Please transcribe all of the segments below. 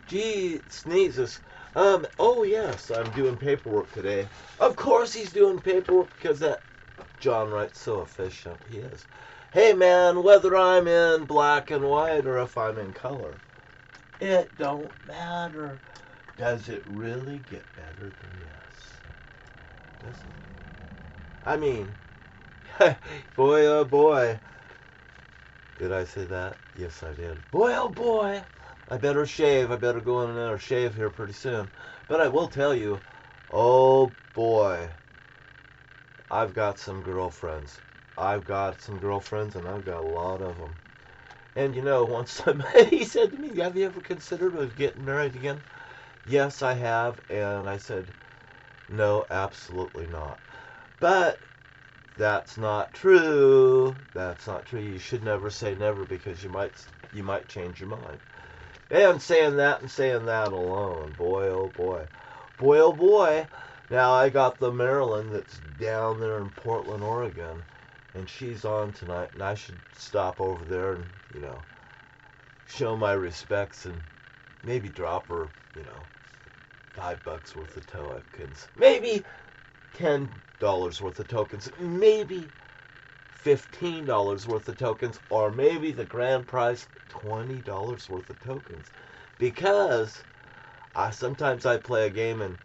Gee, sneezes. Oh yes, I'm doing paperwork today. Of course he's doing paperwork because that John Wright's so efficient. He is. Hey man, whether I'm in black and white or if I'm in color, it don't matter. Does it really get better than this? Does it? I mean, boy oh boy. Did I say that? Yes, I did. Boy oh boy. I better shave. I better go in another shave here pretty soon. But I will tell you, oh boy, I've got some girlfriends. I've got some girlfriends and I've got a lot of them. And you know, once somebody said to me, have you ever considered getting married again? Yes, I have. And I said, no, absolutely not. But that's not true. That's not true. You should never say never because you might change your mind. And saying that alone, boy oh boy. Boy oh boy. Now I got the Maryland that's down there in Portland, Oregon, and she's on tonight, and I should stop over there and, show my respects and maybe drop her, $5 worth of tokens. Maybe $10 worth of tokens. Maybe $15 worth of tokens, or maybe the grand prize, $20 worth of tokens. Because sometimes I play a game and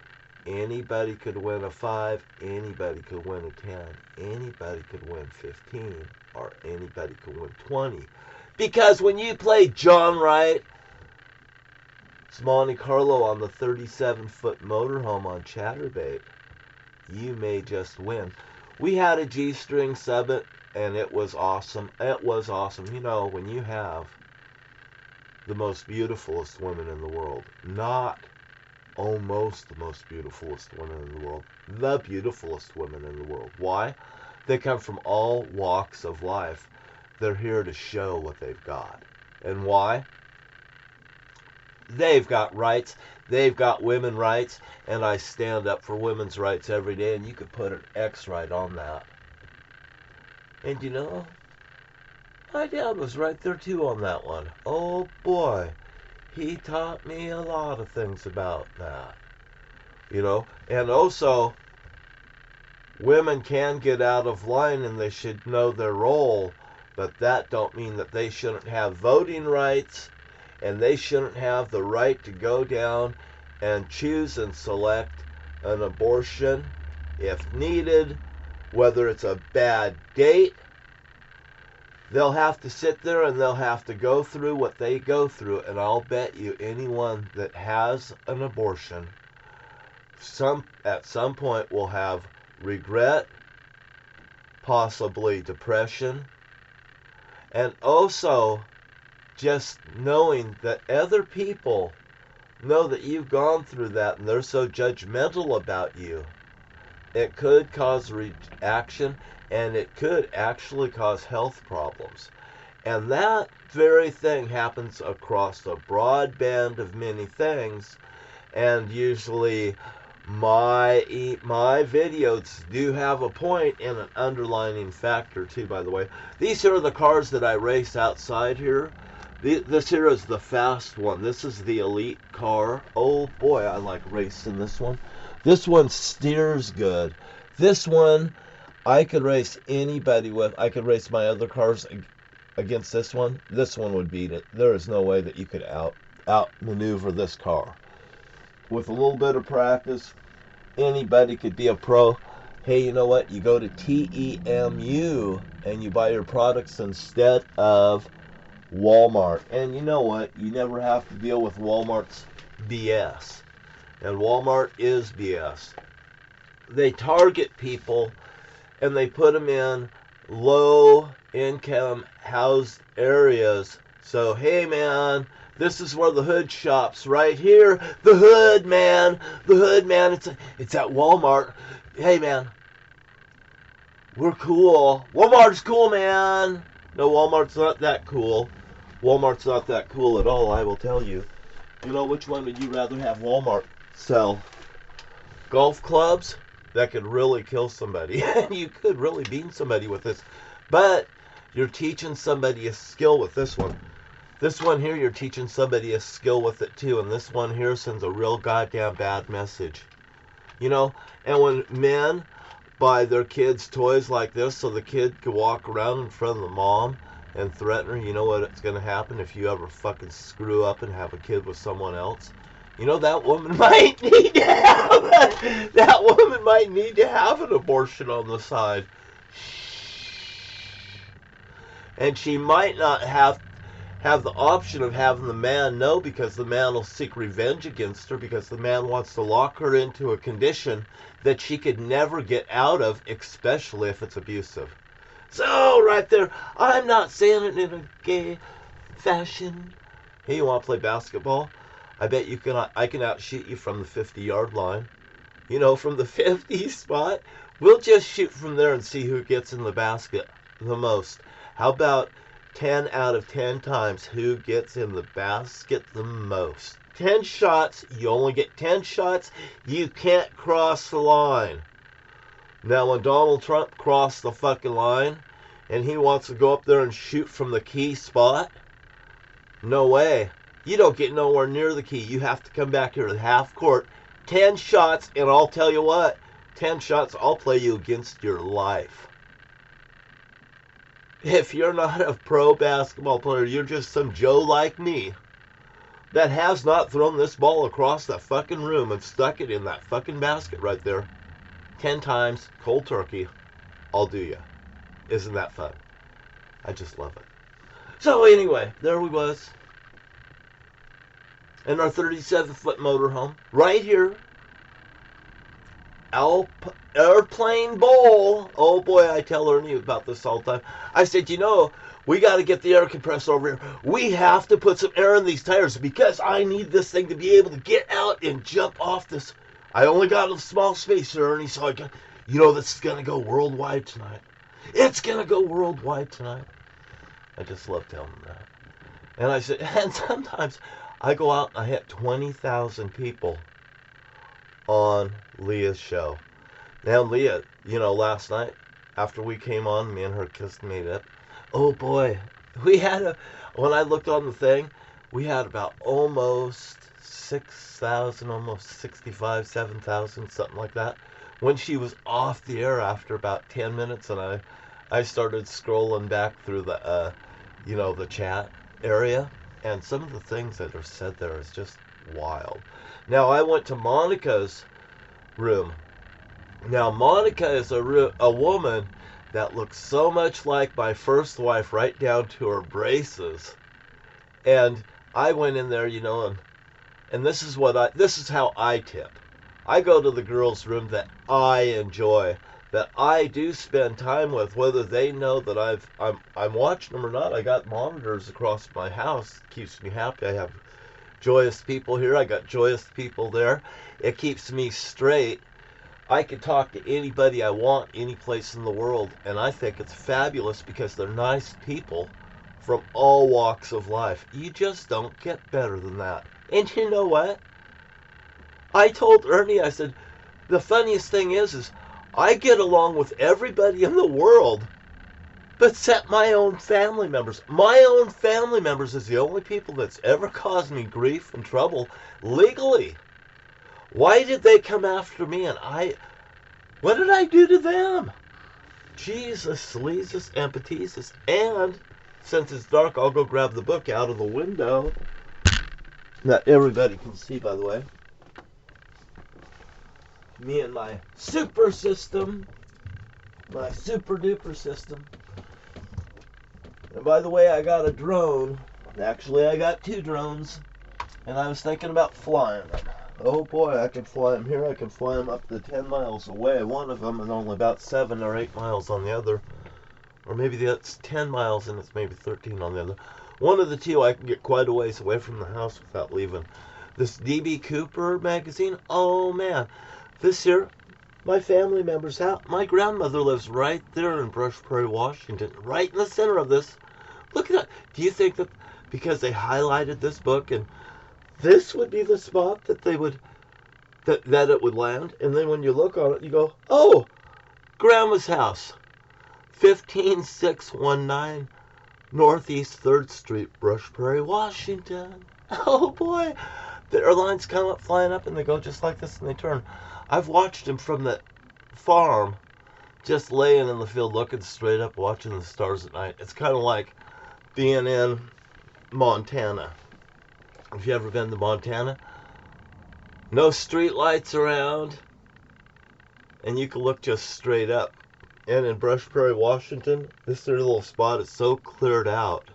anybody could win a 5, anybody could win a 10, anybody could win 15, or anybody could win 20. Because when you play John Wright, Monte Carlo on the 37-foot motorhome on Chatterbait, you may just win. We had a G-string summit, and it was awesome. It was awesome. When you have the most beautifulest women in the world, not almost the most beautifulest women in the world, the beautifulest women in the world. Why? They come from all walks of life. They're here to show what they've got. And why? They've got rights. They've got women rights. And I stand up for women's rights every day. And you could put an X right on that. And my dad was right there too on that one. Oh boy. He taught me a lot of things about that. And also, women can get out of line and they should know their role, but that don't mean that they shouldn't have voting rights and they shouldn't have the right to go down and choose and select an abortion if needed, whether it's a bad date. They'll have to sit there and they'll have to go through what they go through, and I'll bet you anyone that has an abortion at some point will have regret, possibly depression, and also just knowing that other people know that you've gone through that and they're so judgmental about you. It could cause reaction, and it could actually cause health problems. And that very thing happens across a broad band of many things. And usually my videos do have a point and an underlining factor too, by the way. These here are the cars that I race outside here. This here is the fast one. This is the elite car. Oh boy, I like racing this one. This one steers good. This one I could race anybody with. I could race my other cars against this one. This one would beat it. There is no way that you could outmaneuver this car. With a little bit of practice, anybody could be a pro. Hey, you know what? You go to TEMU and you buy your products instead of Walmart. And you know what? You never have to deal with Walmart's BS. And Walmart is BS. They target people and they put them in low income housed areas. So, hey man, this is where the hood shops, right here. The hood, man. The hood, man. It's at Walmart. Hey man, we're cool. Walmart's cool, man. No, Walmart's not that cool. Walmart's not that cool at all, I will tell you. Which one would you rather have Walmart sell? Golf clubs? That could really kill somebody. You could really beat somebody with this. But you're teaching somebody a skill with this one. This one here, you're teaching somebody a skill with it too, and this one here sends a real goddamn bad message. You know, and when men buy their kids toys like this so the kid can walk around in front of the mom and threaten her, you know what it's going to happen if you ever fucking screw up and have a kid with someone else? You know, that woman might need to have that woman might need to have an abortion on the side. And she might not have the option of having the man know, because the man will seek revenge against her, because the man wants to lock her into a condition that she could never get out of, especially if it's abusive. So, right there, I'm not saying it in a gay fashion. Hey, you want to play basketball? I bet I can outshoot you from the 50-yard line. You know, from the 50 spot. We'll just shoot from there and see who gets in the basket the most. How about 10 out of 10 times who gets in the basket the most? 10 shots, you only get 10 shots, you can't cross the line. Now when Donald Trump crossed the fucking line and he wants to go up there and shoot from the key spot, no way. You don't get nowhere near the key. You have to come back here to half court. 10 shots, and I'll tell you what, 10 shots, I'll play you against your life. If you're not a pro basketball player, you're just some Joe like me that has not thrown this ball across that fucking room and stuck it in that fucking basket right there 10 times, cold turkey, I'll do you. Isn't that fun? I just love it. So anyway, there we was. In our 37-foot motorhome, right here. Airplane Bowl. Oh boy, I tell Ernie about this all the time. I said, you know, we got to get the air compressor over here. We have to put some air in these tires because I need this thing to be able to get out and jump off this. I only got a small space there, Ernie, so I got, you know, this is going to go worldwide tonight. It's going to go worldwide tonight. I just love telling them that. And I said, and sometimes I go out and I hit 20,000 people on Leah's show. Now Leah, you know, last night after we came on, me and her kissed made up. Oh boy, when I looked on the thing, we had about almost 6,000, almost 65, 7,000, something like that. When she was off the air after about 10 minutes, and I started scrolling back through the, you know, the chat area, and some of the things that are said there is just wild. Now, I went to Monica's room. Now, Monica is a woman that looks so much like my first wife, right down to her braces. And I went in there, you know, and this is how I tip. I go to the girls' room that I enjoy, that I do spend time with, whether they know that I'm watching them or not. I got monitors across my house. It keeps me happy. I have joyous people here. I got joyous people there. It keeps me straight. I can talk to anybody I want, any place in the world, and I think it's fabulous because they're nice people from all walks of life. You just don't get better than that. And you know what? I told Ernie, I said, the funniest thing is I get along with everybody in the world, except my own family members. My own family members is the only people that's ever caused me grief and trouble legally. Why did they come after me and what did I do to them? Jesus, Jesus, and Patesis. And since it's dark, I'll go grab the book out of the window that everybody can see, by the way. Me and my super system, my super duper system. And by the way, I got a drone. Actually, I got 2 drones, and I was thinking about flying them. Oh boy, I can fly them here. I can fly them up to 10 miles away, one of them, and only about 7 or 8 miles on the other. Or maybe that's 10 miles and it's maybe 13 on the other. One of the two, I can get quite a ways away from the house without leaving. This D.B. Cooper magazine, oh man. This here, my family member's house. My grandmother lives right there in Brush Prairie, Washington, right in the center of this. Look at that. Do you think that because they highlighted this book and this would be the spot that they would, that it would land? And then when you look on it, you go, oh, Grandma's house, 15619 Northeast 3rd Street, Brush Prairie, Washington. Oh boy, the airlines come up flying up and they go just like this and they turn. I've watched them from the farm, just laying in the field looking straight up, watching the stars at night. It's kind of like being in Montana. Have you ever been to Montana? No street lights around, and you can look just straight up. And in Brush Prairie, Washington, this little spot is so cleared out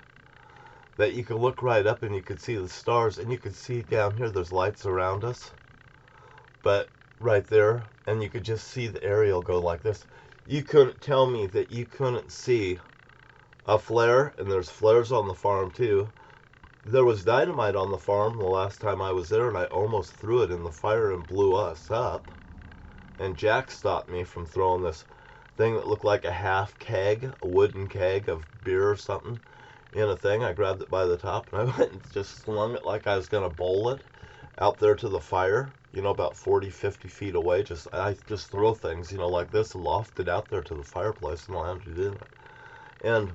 that you can look right up and you can see the stars, and you can see down here there's lights around us, but right there, and you could just see the aerial go like this. You couldn't tell me that you couldn't see a flare, and there's flares on the farm too. There was dynamite on the farm the last time I was there, and I almost threw it in the fire and blew us up. And Jack stopped me from throwing this thing that looked like a half keg, a wooden keg of beer or something, in a thing. I grabbed it by the top, and I went and just slung it like I was going to bowl it out there to the fire, you know, about 40, 50 feet away. I just throw things, you know, like this, and lofted out there to the fireplace and landed in it. And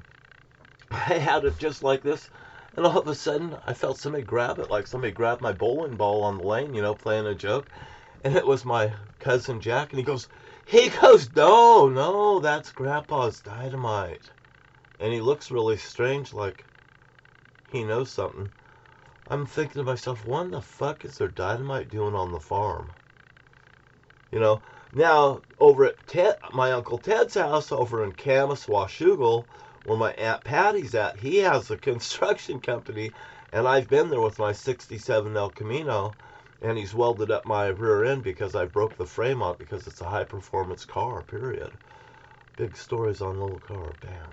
I had it just like this, and all of a sudden I felt somebody grab it, like somebody grabbed my bowling ball on the lane, you know, playing a joke. And it was my cousin Jack, and he goes, no, that's Grandpa's dynamite. And he looks really strange, like he knows something. I'm thinking to myself, what the fuck is their dynamite doing on the farm? You know, now over at my Uncle Ted's house over in Camas, Washougal, where my Aunt Patty's at, he has a construction company, and I've been there with my 67 El Camino, and he's welded up my rear end because I broke the frame on it because it's a high-performance car, period. Big stories on little car, bam.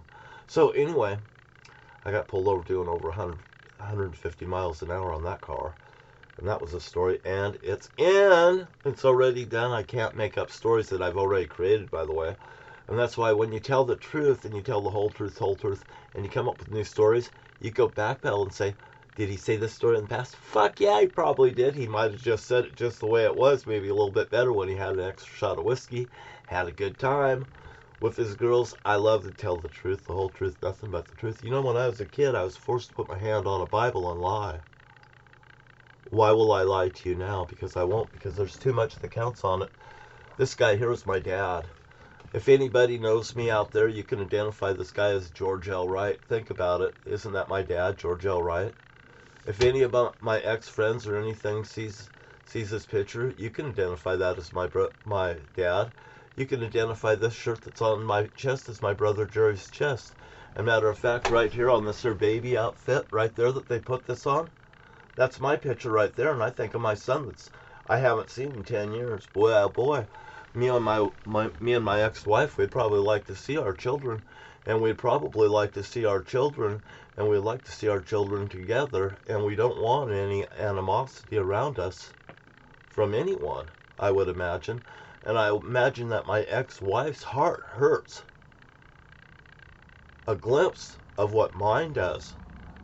So anyway, I got pulled over doing over 150 miles an hour on that car, and that was a story, and it's already done. I can't make up stories that I've already created, by the way. And that's why when you tell the truth, and you tell the whole truth, and you come up with new stories, you go backpedal and say, did he say this story in the past? Fuck yeah, he probably did. He might have just said it just the way it was, maybe a little bit better when he had an extra shot of whiskey, had a good time with his girls. I love to tell the truth, the whole truth, nothing but the truth. You know, when I was a kid, I was forced to put my hand on a Bible and lie. Why will I lie to you now? Because I won't, because there's too much that counts on it. This guy here was my dad. If anybody knows me out there, you can identify this guy as George L. Wright. Think about it. Isn't that my dad, George L. Wright? If any of my ex-friends or anything sees this picture, you can identify that as my dad. You can identify this shirt that's on my chest as my brother Jerry's chest. As a matter of fact, right here on this baby outfit, right there that they put this on, that's my picture right there, and I think of my son that's I haven't seen in 10 years. Boy, oh boy. Me and my ex-wife, we'd probably like to see our children, and we'd probably like to see our children, and we'd like to see our children together, and we don't want any animosity around us from anyone, I would imagine. And I imagine that my ex-wife's heart hurts a glimpse of what mine does,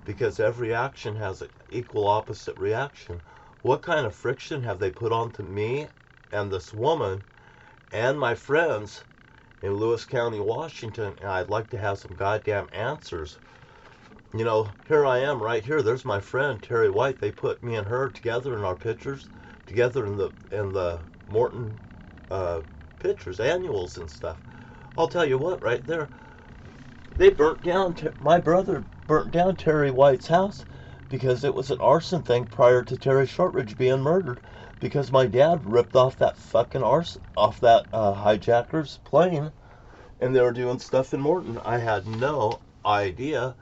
because every action has an equal opposite reaction. What kind of friction have they put onto me and this woman and my friends in Lewis County, Washington? And I'd like to have some goddamn answers. You know, here I am right here. There's my friend Terry White. They put me and her together in our pictures, together in the Morton pictures, annuals and stuff. I'll tell you what, right there, they burnt down. My brother burnt down Terry White's house because it was an arson thing prior to Terry Shortridge being murdered. Because my dad ripped off that fucking hijacker's plane, and they were doing stuff in Morton. I had no idea,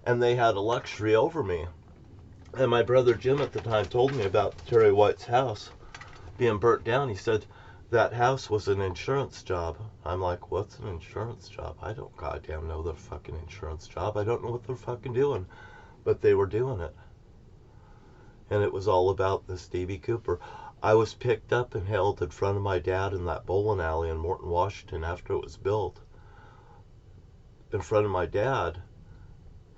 and they had a luxury over me. And my brother Jim at the time told me about Terry White's house being burnt down. He said that house was an insurance job. I'm like, what's an insurance job? I don't goddamn know their fucking insurance job. I don't know what they're fucking doing. But they were doing it. And it was all about this D.B. Cooper. I was picked up and held in front of my dad in that bowling alley in Morton, Washington after it was built. In front of my dad,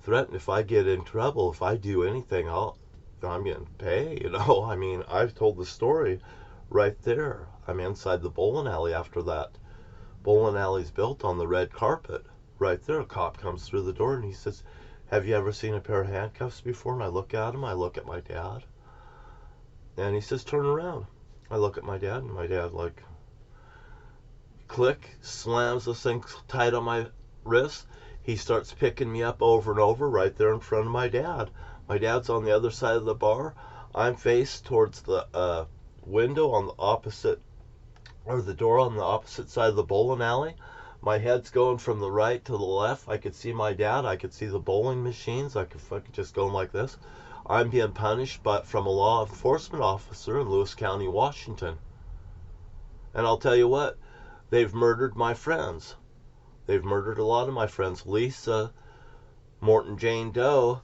threatened if I get in trouble, if I do anything, I'm getting paid, you know. I mean, I've told the story right there. I'm inside the bowling alley after that bowling alley's built on the red carpet. Right there, a cop comes through the door and he says, have you ever seen a pair of handcuffs before? And I look at him, I look at my dad, and he says, turn around. I look at my dad, and my dad, like, click, slams this thing tight on my wrist. He starts picking me up over and over right there in front of my dad. My dad's on the other side of the bar. I'm faced towards the window on the opposite, or the door on the opposite side of the bowling alley. My head's going from the right to the left. I could see my dad. I could see the bowling machines. I could fucking just go like this. I'm being punished but from a law enforcement officer in Lewis County, Washington. And I'll tell you what, they've murdered my friends. They've murdered a lot of my friends. Lisa, Morton Jane Doe,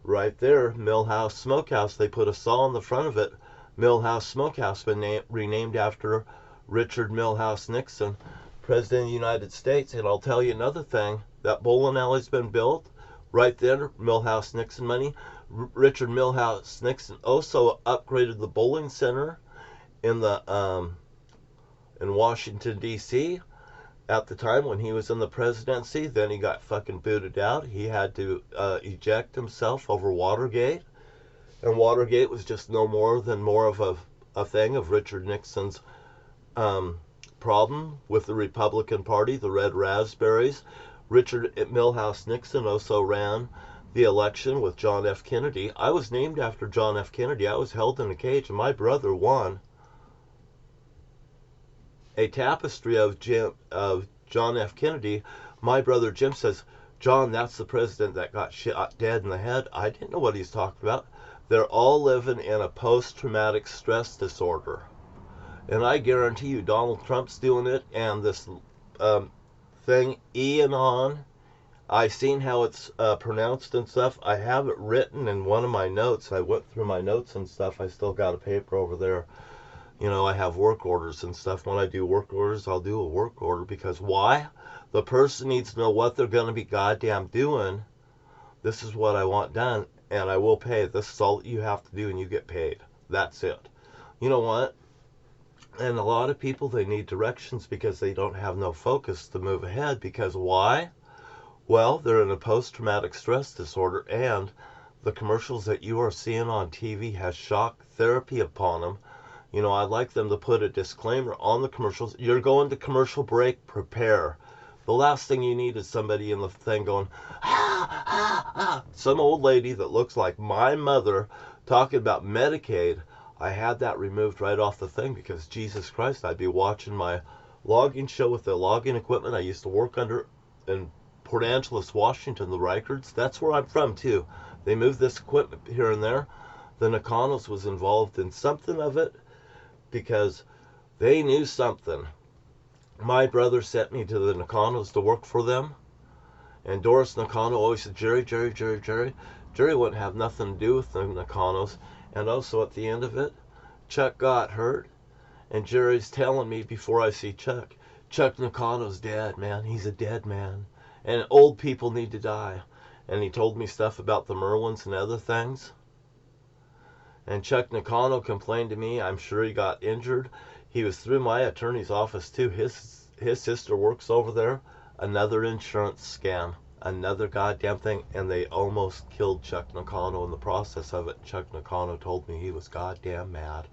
right there, Millhouse Smokehouse. They put a saw on the front of it. Millhouse Smokehouse, been renamed after Richard Milhous Nixon, President of the United States. And I'll tell you another thing. That bowling alley's been built right there, Milhous Nixon money. Richard Milhous Nixon also upgraded the bowling center in the in Washington, D.C. at the time when he was in the presidency. Then he got fucking booted out. He had to eject himself over Watergate. And Watergate was just no more than more of a thing of Richard Nixon's problem with the Republican Party, the Red Raspberries. Richard Milhous Nixon also ran the election with John F. Kennedy. I was named after John F. Kennedy. I was held in a cage, and my brother won a tapestry of John F. Kennedy. My brother Jim says, John, that's the president that got shot dead in the head. I didn't know what he's talking about. They're all living in a post-traumatic stress disorder. And I guarantee you Donald Trump's doing it, and this thing, Enon, I've seen how it's pronounced and stuff. I have it written in one of my notes. I went through my notes and stuff. I still got a paper over there. You know, I have work orders and stuff. When I do work orders, I'll do a work order because why? The person needs to know what they're going to be goddamn doing. This is what I want done, and I will pay. This is all that you have to do, and you get paid. That's it. You know what? And a lot of people, they need directions because they don't have no focus to move ahead. Because why? Well, they're in a post-traumatic stress disorder, and the commercials that you are seeing on TV has shock therapy upon them. You know, I'd like them to put a disclaimer on the commercials. You're going to commercial break, prepare. The last thing you need is somebody in the thing going, ah, ah, ah. Some old lady that looks like my mother talking about Medicaid. I had that removed right off the thing because, Jesus Christ, I'd be watching my logging show with the logging equipment I used to work under in Port Angeles, Washington, the Ricards. That's where I'm from, too. They moved this equipment here and there. The Nakanos was involved in something of it because they knew something. My brother sent me to the Nakanos to work for them. And Doris Nakano always said, Jerry, Jerry, Jerry, Jerry. Jerry wouldn't have nothing to do with the Nakanos. And also at the end of it, Chuck got hurt. And Jerry's telling me before I see Chuck, Chuck Nakano's dead, man. He's a dead man. And old people need to die. And he told me stuff about the Merwins and other things. And Chuck Nakano complained to me. I'm sure he got injured. He was through my attorney's office too. His sister works over there. Another insurance scam. Another goddamn thing. And they almost killed Chuck Nakano in the process of it. Chuck Nakano told me he was goddamn mad.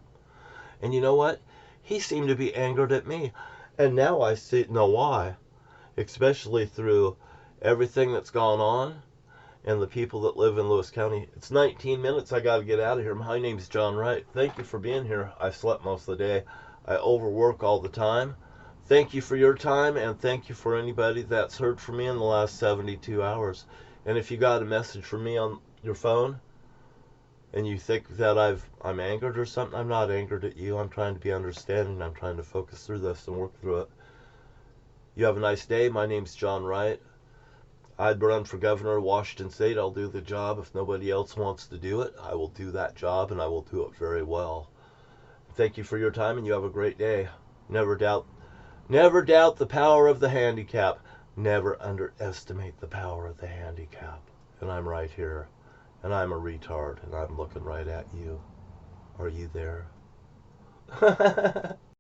And you know what? He seemed to be angered at me. And now I know why. Especially through everything that's gone on and the people that live in Lewis County. It's 19 minutes. I got to get out of here. My name's John Wright. Thank you for being here. I slept most of the day. I overwork all the time. Thank you for your time, and thank you for anybody that's heard from me in the last 72 hours. And if you got a message from me on your phone and you think that I'm angered or something, I'm not angered at you. I'm trying to be understanding. I'm trying to focus through this and work through it. You have a nice day. My name's John Wright. I'd run for governor of Washington State. I'll do the job. If nobody else wants to do it, I will do that job, and I will do it very well. Thank you for your time, and you have a great day. Never doubt the power of the handicap. Never underestimate the power of the handicap. And I'm right here, and I'm a retard, and I'm looking right at you. Are you there?